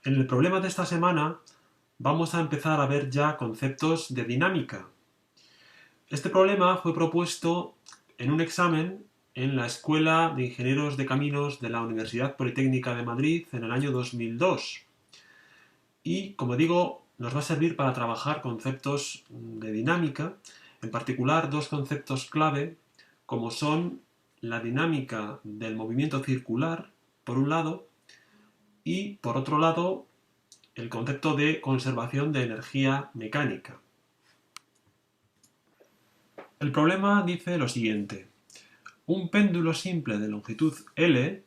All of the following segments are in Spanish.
En el problema de esta semana vamos a empezar a ver ya conceptos de dinámica. Este problema fue propuesto en un examen en la Escuela de Ingenieros de Caminos de la Universidad Politécnica de Madrid en el año 2002. Y, como digo, nos va a servir para trabajar conceptos de dinámica, en particular dos conceptos clave, como son la dinámica del movimiento circular, por un lado, y, por otro lado, el concepto de conservación de energía mecánica. El problema dice lo siguiente: un péndulo simple de longitud L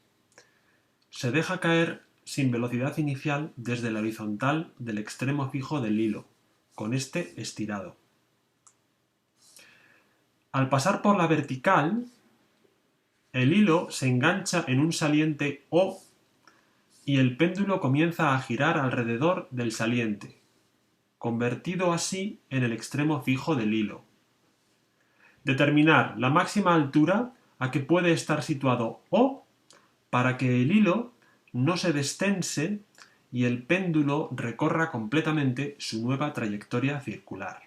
se deja caer sin velocidad inicial desde la horizontal del extremo fijo del hilo, con este estirado. Al pasar por la vertical, el hilo se engancha en un saliente O y el péndulo comienza a girar alrededor del saliente, convertido así en el extremo fijo del hilo. Determinar la máxima altura a que puede estar situado O para que el hilo no se destense y el péndulo recorra completamente su nueva trayectoria circular.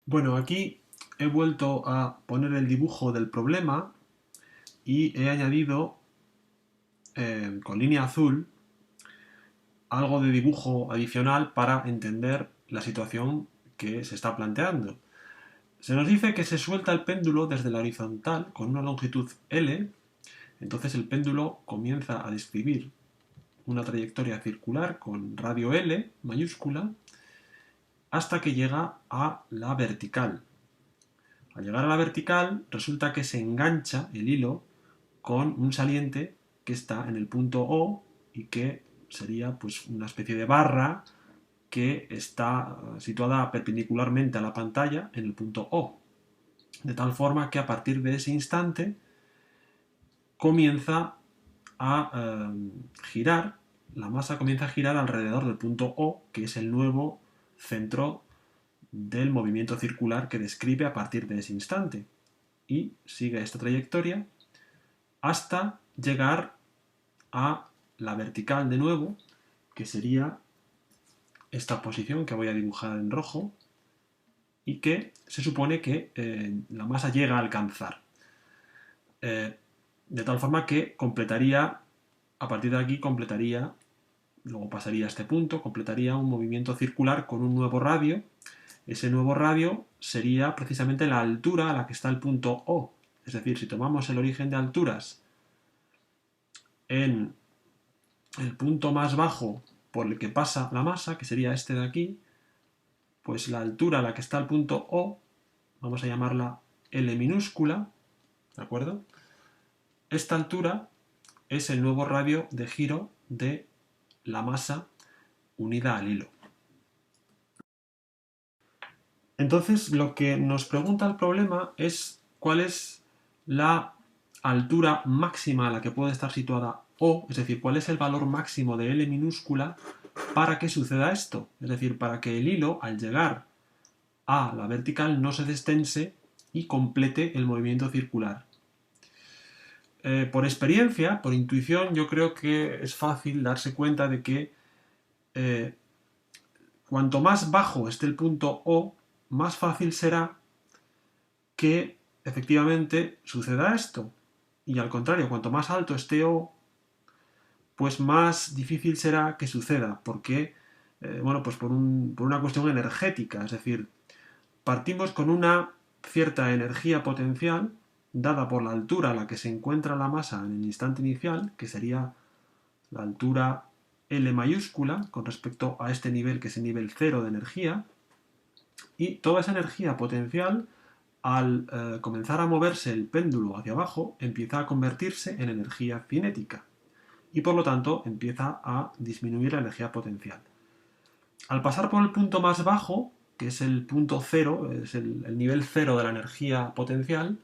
Bueno, aquí he vuelto a poner el dibujo del problema y he añadido con línea azul algo de dibujo adicional para entender la situación que se está planteando. Se nos dice que se suelta el péndulo desde la horizontal con una longitud L, entonces el péndulo comienza a describir una trayectoria circular con radio L mayúscula hasta que llega a la vertical. Al llegar a la vertical resulta que se engancha el hilo con un saliente que está en el punto O y que sería pues una especie de barra que está situada perpendicularmente a la pantalla en el punto O. De tal forma que a partir de ese instante comienza a girar, la masa comienza a girar alrededor del punto O, que es el nuevo centro del movimiento circular que describe a partir de ese instante. Y sigue esta trayectoria hasta llegar a la vertical de nuevo, que sería esta posición que voy a dibujar en rojo y que se supone que la masa llega a alcanzar. De tal forma que completaría, a partir de aquí completaría, luego pasaría a este punto, completaría un movimiento circular con un nuevo radio. Ese nuevo radio sería precisamente la altura a la que está el punto O. Es decir, si tomamos el origen de alturas en el punto más bajo por el que pasa la masa, que sería este de aquí, pues la altura a la que está el punto O, vamos a llamarla L minúscula, ¿de acuerdo? Esta altura es el nuevo radio de giro de la masa unida al hilo. Entonces, lo que nos pregunta el problema es cuál es la altura máxima a la que puede estar situada O, es decir, cuál es el valor máximo de L minúscula para que suceda esto, es decir, para que el hilo, al llegar a la vertical, no se destense y complete el movimiento circular. Por experiencia, por intuición, yo creo que es fácil darse cuenta de que cuanto más bajo esté el punto O, más fácil será que efectivamente suceda esto. Y al contrario, cuanto más alto esté O, pues más difícil será que suceda, porque, bueno, pues por una cuestión energética, es decir, partimos con una cierta energía potencial dada por la altura a la que se encuentra la masa en el instante inicial, que sería la altura L mayúscula con respecto a este nivel, que es el nivel 0 de energía, y toda esa energía potencial, al comenzar a moverse el péndulo hacia abajo, empieza a convertirse en energía cinética y por lo tanto empieza a disminuir la energía potencial. Al pasar por el punto más bajo, que es el punto 0, es el nivel 0 de la energía potencial,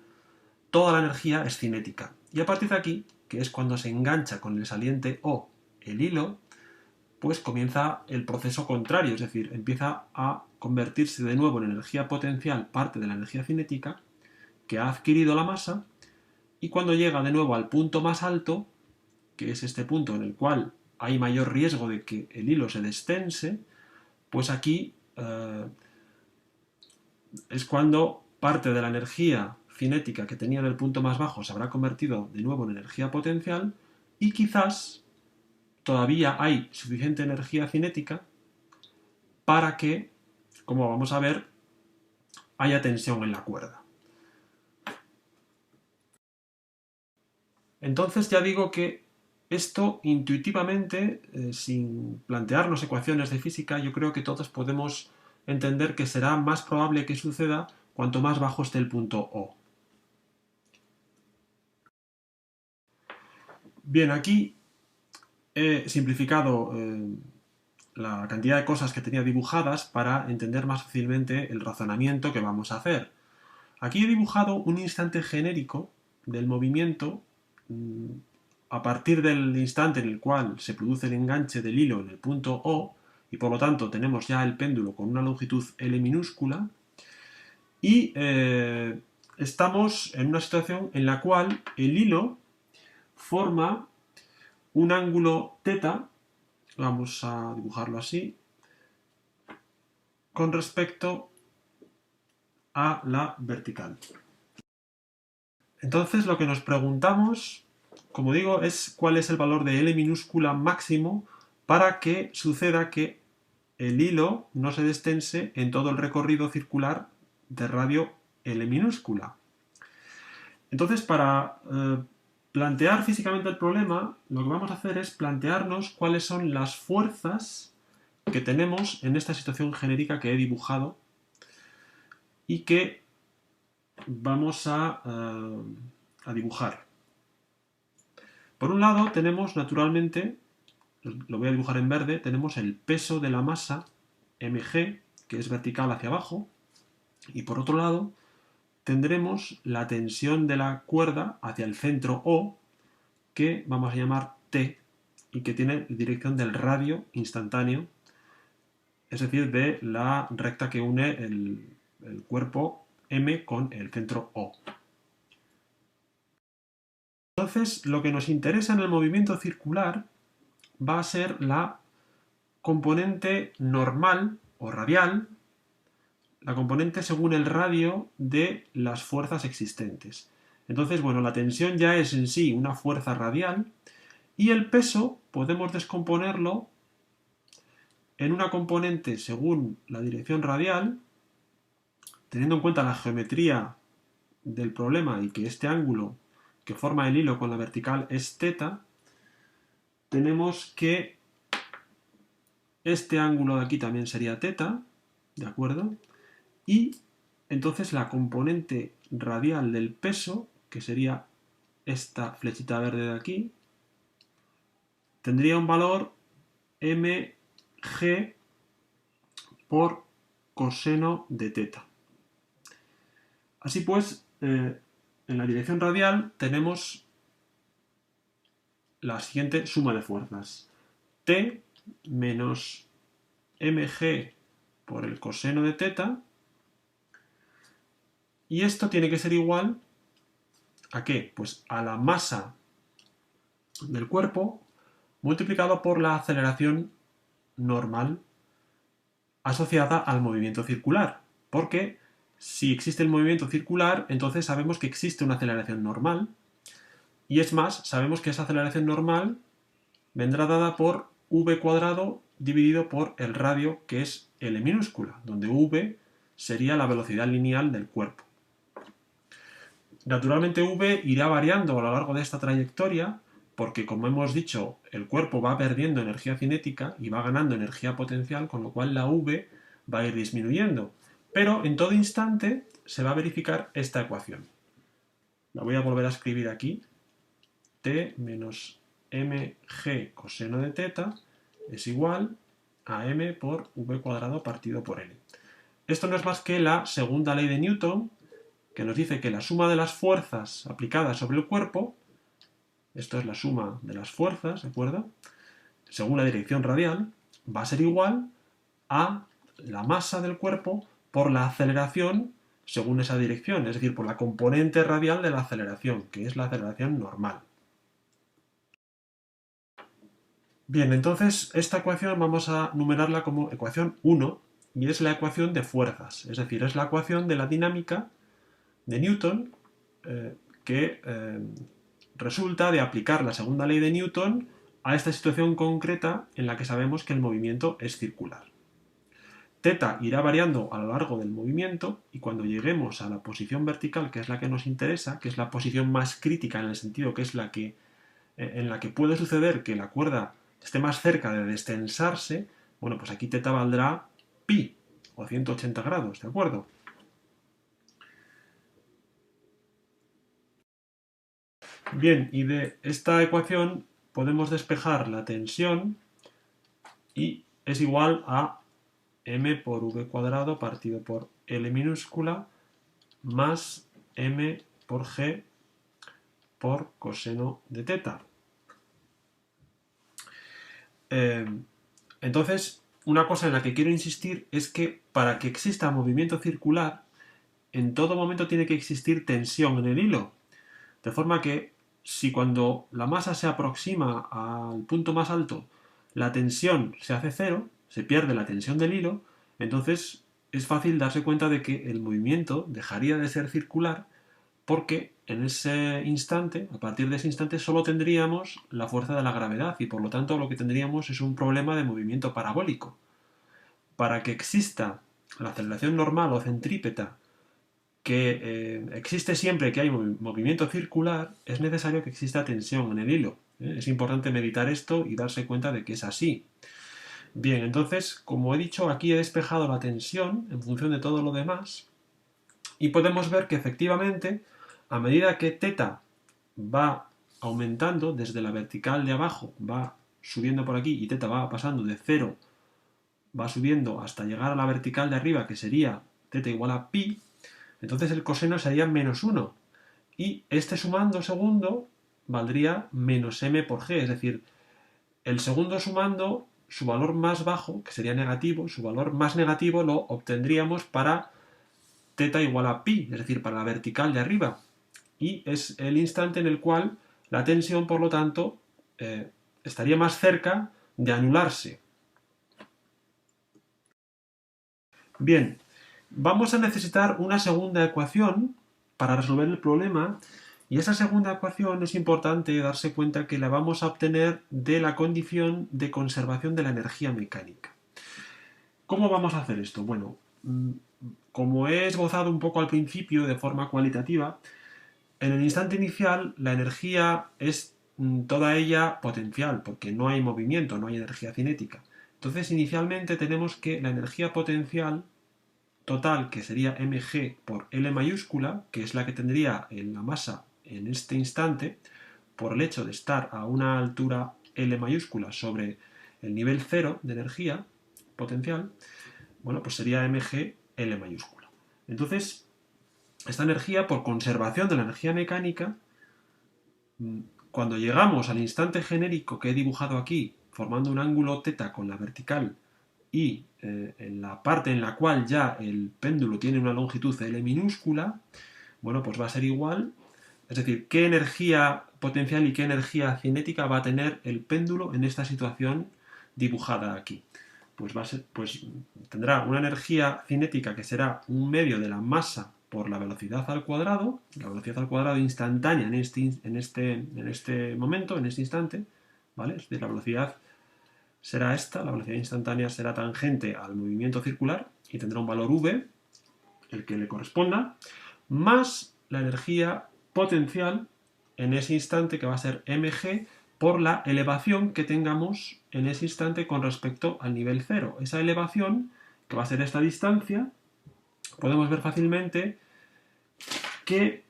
toda la energía es cinética. Y a partir de aquí, que es cuando se engancha con el saliente O el hilo, pues comienza el proceso contrario, es decir, empieza a convertirse de nuevo en energía potencial parte de la energía cinética que ha adquirido la masa, y cuando llega de nuevo al punto más alto, que es este punto en el cual hay mayor riesgo de que el hilo se destense, pues aquí es cuando parte de la energía cinética que tenía en el punto más bajo se habrá convertido de nuevo en energía potencial y quizás todavía hay suficiente energía cinética para que, como vamos a ver, haya tensión en la cuerda. Entonces ya digo que esto intuitivamente, sin plantearnos ecuaciones de física, yo creo que todos podemos entender que será más probable que suceda cuanto más bajo esté el punto O. Bien, aquí he simplificado la cantidad de cosas que tenía dibujadas para entender más fácilmente el razonamiento que vamos a hacer. Aquí he dibujado un instante genérico del movimiento a partir del instante en el cual se produce el enganche del hilo en el punto O, y por lo tanto tenemos ya el péndulo con una longitud L minúscula, y estamos en una situación en la cual el hilo forma un ángulo θ, vamos a dibujarlo así, con respecto a la vertical. Entonces lo que nos preguntamos, como digo, es cuál es el valor de L minúscula máximo para que suceda que el hilo no se destense en todo el recorrido circular de radio L minúscula. Entonces, para plantear físicamente el problema, lo que vamos a hacer es plantearnos cuáles son las fuerzas que tenemos en esta situación genérica que he dibujado y que vamos a dibujar. Por un lado tenemos naturalmente, lo voy a dibujar en verde, tenemos el peso de la masa mg, que es vertical hacia abajo, y por otro lado tendremos la tensión de la cuerda hacia el centro O, que vamos a llamar T, y que tiene dirección del radio instantáneo, es decir, de la recta que une el cuerpo M con el centro O. Entonces, lo que nos interesa en el movimiento circular va a ser la componente normal o radial, la componente según el radio de las fuerzas existentes. Entonces, bueno, la tensión ya es en sí una fuerza radial y el peso podemos descomponerlo en una componente según la dirección radial, teniendo en cuenta la geometría del problema y que este ángulo que forma el hilo con la vertical es θ, tenemos que este ángulo de aquí también sería θ, ¿de acuerdo? Y entonces la componente radial del peso, que sería esta flechita verde de aquí, tendría un valor mg por coseno de θ. Así pues, en la dirección radial tenemos la siguiente suma de fuerzas. T menos mg por el coseno de θ, y esto tiene que ser igual ¿a qué? Pues a la masa del cuerpo multiplicado por la aceleración normal asociada al movimiento circular, porque si existe el movimiento circular, entonces sabemos que existe una aceleración normal, y es más, sabemos que esa aceleración normal vendrá dada por v cuadrado dividido por el radio, que es L minúscula, donde v sería la velocidad lineal del cuerpo. Naturalmente v irá variando a lo largo de esta trayectoria, porque como hemos dicho, el cuerpo va perdiendo energía cinética y va ganando energía potencial, con lo cual la v va a ir disminuyendo. Pero en todo instante se va a verificar esta ecuación. La voy a volver a escribir aquí. T menos mg coseno de θ es igual a m por v cuadrado partido por L. Esto no es más que la segunda ley de Newton, que nos dice que la suma de las fuerzas aplicadas sobre el cuerpo, esto es la suma de las fuerzas, ¿de acuerdo?, según la dirección radial, va a ser igual a la masa del cuerpo por la aceleración según esa dirección, es decir, por la componente radial de la aceleración, que es la aceleración normal. Bien, entonces esta ecuación vamos a numerarla como ecuación 1 y es la ecuación de fuerzas, es decir, es la ecuación de la dinámica de Newton eh, que resulta de aplicar la segunda ley de Newton a esta situación concreta en la que sabemos que el movimiento es circular. Teta irá variando a lo largo del movimiento y cuando lleguemos a la posición vertical, que es la que nos interesa, que es la posición más crítica en el sentido que es en la que puede suceder que la cuerda esté más cerca de destensarse, bueno, pues aquí teta valdrá pi o 180 grados, ¿de acuerdo? Bien, y de esta ecuación podemos despejar la tensión y es igual a m por v cuadrado partido por L minúscula más m por g por coseno de teta. Eh, entonces, una cosa en la que quiero insistir es que para que exista movimiento circular, en todo momento tiene que existir tensión en el hilo. De forma que si cuando la masa se aproxima al punto más alto, la tensión se hace cero, se pierde la tensión del hilo, entonces es fácil darse cuenta de que el movimiento dejaría de ser circular porque en ese instante, a partir de ese instante, solo tendríamos la fuerza de la gravedad y por lo tanto lo que tendríamos es un problema de movimiento parabólico. Para que exista la aceleración normal o centrípeta que existe siempre que hay movimiento circular, es necesario que exista tensión en el hilo. Es importante meditar esto y darse cuenta de que es así. Bien, entonces, como he dicho, aquí he despejado la tensión en función de todo lo demás y podemos ver que efectivamente, a medida que teta va aumentando desde la vertical de abajo, va subiendo por aquí y teta va pasando de 0, va subiendo hasta llegar a la vertical de arriba, que sería teta igual a pi, entonces el coseno sería menos 1. Y este sumando segundo valdría menos m por g, es decir, el segundo sumando su valor más bajo, que sería negativo, su valor más negativo lo obtendríamos para teta igual a pi, es decir, para la vertical de arriba. Y es el instante en el cual la tensión, por lo tanto, estaría más cerca de anularse. Bien, vamos a necesitar una segunda ecuación para resolver el problema y esa segunda ecuación es importante darse cuenta que la vamos a obtener de la condición de conservación de la energía mecánica. ¿Cómo vamos a hacer esto? Bueno, como he esbozado un poco al principio de forma cualitativa, en el instante inicial la energía es toda ella potencial porque no hay movimiento, no hay energía cinética. Entonces inicialmente tenemos que la energía potencial total, que sería mg por L mayúscula, que es la que tendría en la masa en este instante, por el hecho de estar a una altura L mayúscula sobre el nivel 0 de energía potencial, bueno, pues sería mg L mayúscula. Entonces, esta energía, por conservación de la energía mecánica, cuando llegamos al instante genérico que he dibujado aquí, formando un ángulo θ con la vertical y en la parte en la cual ya el péndulo tiene una longitud L minúscula, bueno, pues va a ser igual, es decir, qué energía potencial y qué energía cinética va a tener el péndulo en esta situación dibujada aquí. Pues, pues tendrá una energía cinética que será un medio de la masa por la velocidad al cuadrado instantánea en este momento, en este instante, ¿vale? Es decir, la velocidad será esta, la velocidad instantánea será tangente al movimiento circular y tendrá un valor v, el que le corresponda, más la energía potencial en ese instante que va a ser mg por la elevación que tengamos en ese instante con respecto al nivel 0. Esa elevación, que va a ser esta distancia, podemos ver fácilmente que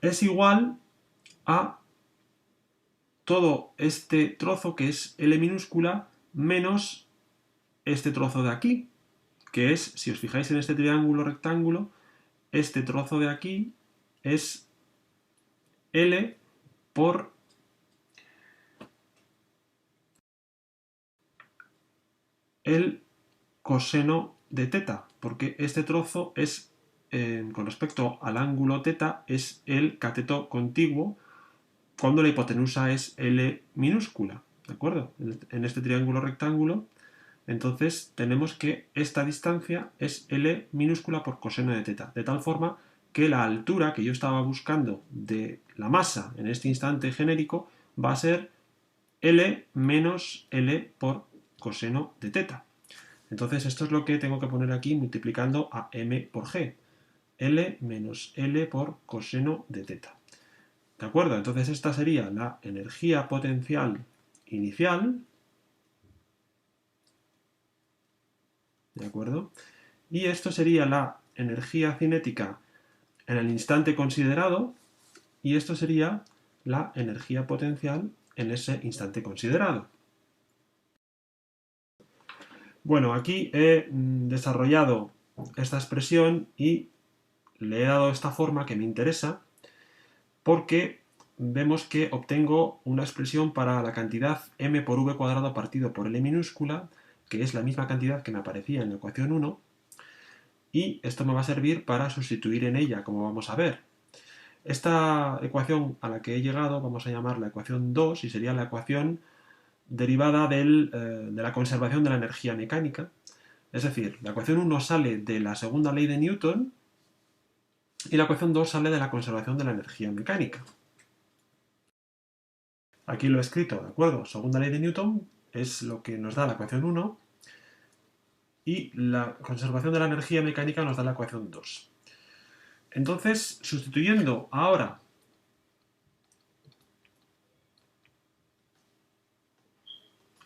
es igual a todo este trozo que es L minúscula menos este trozo de aquí, que es, si os fijáis en este triángulo rectángulo, este trozo de aquí es L por el coseno de teta, porque este trozo es, con respecto al ángulo teta, es el cateto contiguo cuando la hipotenusa es L minúscula. ¿de acuerdo? En este triángulo rectángulo, entonces tenemos que esta distancia es L minúscula por coseno de teta, de tal forma que la altura que yo estaba buscando de la masa en este instante genérico va a ser L menos L por coseno de teta. Entonces esto es lo que tengo que poner aquí multiplicando a m por g. L menos L por coseno de teta. ¿De acuerdo? Entonces esta sería la energía potencial inicial. ¿De acuerdo? Y esto sería la energía cinética en el instante considerado. Y esto sería la energía potencial en ese instante considerado. Bueno, aquí he desarrollado esta expresión y le he dado esta forma que me interesa porque vemos que obtengo una expresión para la cantidad m por v cuadrado partido por L minúscula, que es la misma cantidad que me aparecía en la ecuación 1, y esto me va a servir para sustituir en ella, como vamos a ver. Esta ecuación a la que he llegado vamos a llamarla ecuación 2 y sería la ecuación derivada de la conservación de la energía mecánica. Es decir, la ecuación 1 sale de la segunda ley de Newton y la ecuación 2 sale de la conservación de la energía mecánica. Aquí lo he escrito, ¿de acuerdo? Segunda ley de Newton es lo que nos da la ecuación 1 y la conservación de la energía mecánica nos da la ecuación 2. Entonces, sustituyendo ahora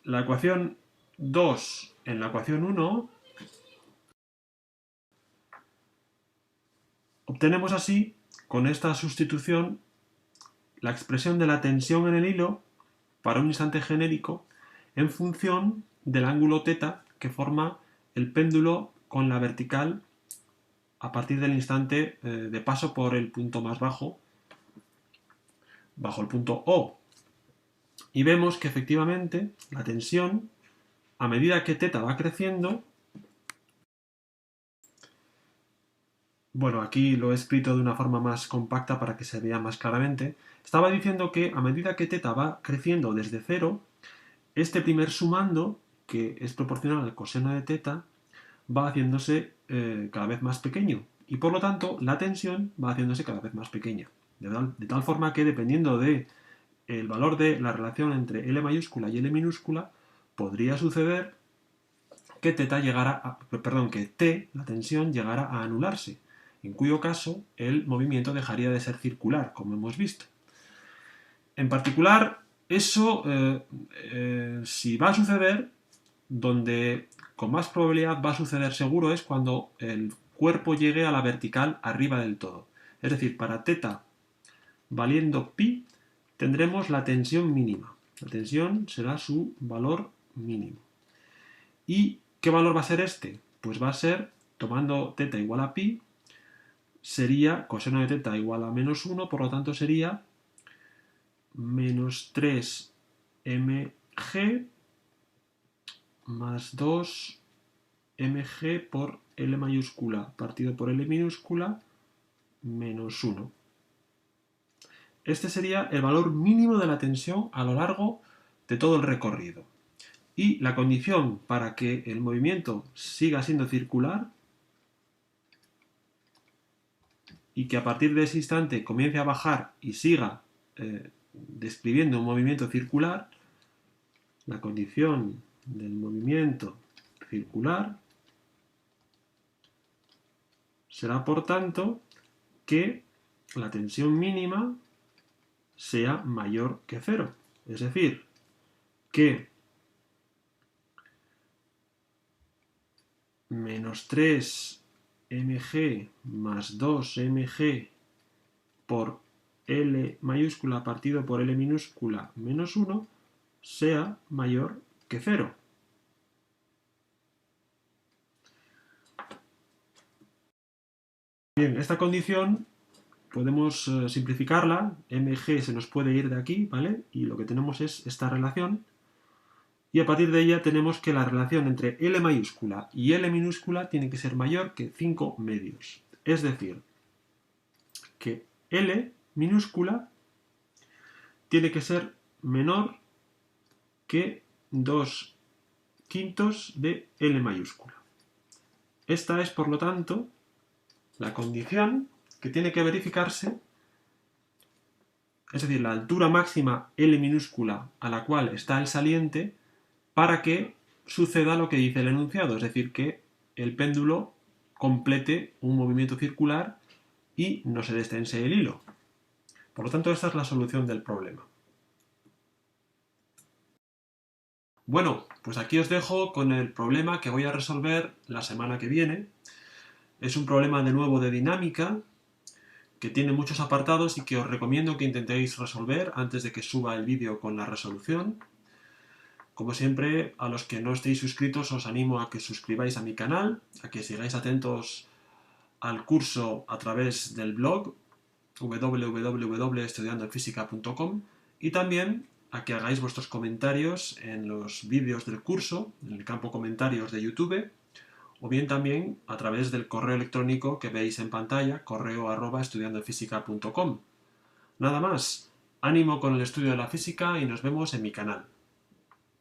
la ecuación 2 en la ecuación 1, obtenemos así, con esta sustitución, la expresión de la tensión en el hilo para un instante genérico en función del ángulo θ que forma el péndulo con la vertical a partir del instante de paso por el punto más bajo el punto O. Y vemos que efectivamente la tensión, a medida que θ va creciendo, bueno, aquí lo he escrito de una forma más compacta para que se vea más claramente, estaba diciendo que a medida que θ va creciendo desde 0, este primer sumando, que es proporcional al coseno de θ, va haciéndose cada vez más pequeño y por lo tanto la tensión va haciéndose cada vez más pequeña. De tal forma que dependiendo de el valor de la relación entre L mayúscula y L minúscula, podría suceder que que T, la tensión, llegara a anularse, en cuyo caso el movimiento dejaría de ser circular, como hemos visto. En particular, eso, si va a suceder, donde con más probabilidad va a suceder seguro es cuando el cuerpo llegue a la vertical arriba del todo. Es decir, para θ valiendo pi, tendremos la tensión mínima. La tensión será su valor mínimo. ¿Y qué valor va a ser este? Pues va a ser, tomando θ igual a pi, sería coseno de θ igual a menos 1, por lo tanto sería menos 3 mg más 2 mg por L mayúscula partido por L minúscula menos 1. Este sería el valor mínimo de la tensión a lo largo de todo el recorrido. Y la condición para que el movimiento siga siendo circular y que a partir de ese instante comience a bajar y siga describiendo un movimiento circular, la condición del movimiento circular será, por tanto, que la tensión mínima sea mayor que 0. Es decir, que menos 3 mg más 2 mg por L mayúscula partido por L minúscula menos 1 sea mayor que 0. Bien, esta condición podemos simplificarla, mg se nos puede ir de aquí, ¿vale? Y lo que tenemos es esta relación, y a partir de ella tenemos que la relación entre L mayúscula y L minúscula tiene que ser mayor que 5 medios. Es decir, que L minúscula tiene que ser menor que 2/5 de L mayúscula. Esta es, por lo tanto, la condición que tiene que verificarse, es decir, la altura máxima L minúscula a la cual está el saliente para que suceda lo que dice el enunciado, es decir, que el péndulo complete un movimiento circular y no se destense el hilo. Por lo tanto, esta es la solución del problema. Bueno, pues aquí os dejo con el problema que voy a resolver la semana que viene. Es un problema de nuevo de dinámica, que tiene muchos apartados y que os recomiendo que intentéis resolver antes de que suba el vídeo con la resolución. Como siempre, a los que no estéis suscritos os animo a que suscribáis a mi canal, a que sigáis atentos al curso a través del blog www.estudiandofisica.com y también a que hagáis vuestros comentarios en los vídeos del curso, en el campo comentarios de YouTube, o bien también a través del correo electrónico que veis en pantalla, correo@estudiandofisica.com. Nada más, ánimo con el estudio de la física y nos vemos en mi canal.